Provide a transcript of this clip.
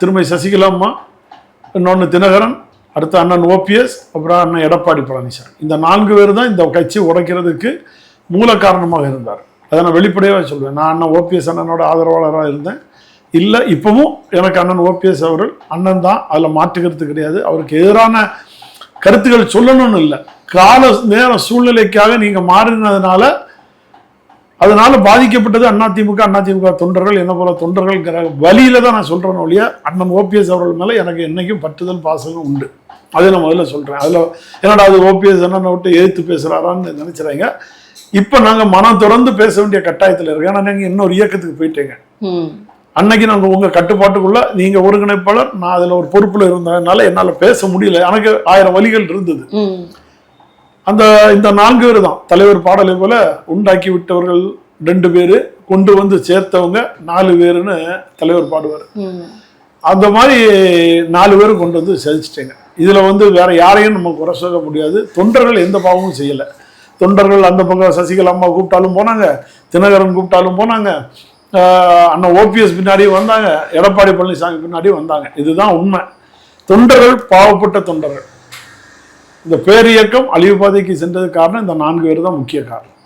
திருமதி சசிகலா அம்மா, இன்னொன்று தினகரன், அடுத்து அண்ணன் ஓபிஎஸ், அப்புறம் அண்ணன் எடப்பாடி பழனிசாமி. இந்த 4 பேர் தான் இந்த கட்சி உடைக்கிறதுக்கு மூல காரணமாக இருந்தார். அதை நான் வெளிப்படையாக சொல்வேன். நான் அண்ணன் ஓபிஎஸ் அண்ணனோட ஆதரவாளராக இருந்தேன். இல்லை, இப்பவும் எனக்கு அண்ணன் ஓபிஎஸ் அவர்கள் அண்ணன் தான், அதில் மாற்றுக்கிறது கிடையாது. அவருக்கு எதிரான கருத்துக்கள் சொல்லணும்னு இல்லை, கால நேர சூழ்நிலைக்காக நீங்கள் மாறினதுனால அதனால பாதிக்கப்பட்டது அதிமுக தொண்டர்கள், என்ன போல தொண்டர்கள்ங்கிற வழியில தான் நான் சொல்றேன் ஒழிய அண்ணன் ஓபிஎஸ் அவர்கள் மேல எனக்கு என்னைக்கும் பற்றுதல் பாசகம் உண்டு. அதை நான் முதல்ல சொல்றேன். அதுல என்னடா அது ஓபிஎஸ் அண்ணனை விட்டு எதிர்த்து பேசுறாரான்னு நினைச்சுறாங்க. இப்ப நாங்க மனம் தொடர்ந்து பேச வேண்டிய கட்டாயத்தில் இருக்கு. ஏன்னா நீங்க இன்னொரு இயக்கத்துக்கு போயிட்டீங்க. அன்னைக்கு நாங்க உங்க கட்டுப்பாட்டுக்குள்ள நீங்க ஒருங்கிணைப்பாளர், நான் அதுல ஒரு பொறுப்புல இருந்ததுனால என்னால பேச முடியல. எனக்கு 1000 வழிகள் இருந்தது. இந்த 4 பேர் தான் தலைவர் பாடலை போல உண்டாக்கி விட்டவர்கள் 2 பேரு, கொண்டு வந்து சேர்த்தவங்க 4 பேருன்னு தலைவர் பாடுவார். அந்த மாதிரி 4 பேரும் கொண்டு வந்து செஞ்சுட்டேங்க. இதுல வேற யாரையும் நம்ம குறை சொல்ல முடியாது. தொண்டர்கள் எந்த பாவமும் செய்யல. தொண்டர்கள் அந்த பக்கம் சசிகலா அம்மா கூப்பிட்டாலும் போனாங்க, தினகரன் கூப்பிட்டாலும் போனாங்க, அண்ணன் ஓபிஎஸ் பின்னாடியும் வந்தாங்க, எடப்பாடி பழனிசாமி பின்னாடியும் வந்தாங்க. இதுதான் உண்மை. தொண்டர்கள் பாவப்பட்ட தொண்டர்கள். இந்த பேரியக்கம் அழிவு பாதைக்கு சென்றதுக்கு காரணம் இந்த 4 பேர் தான் முக்கிய காரணம்.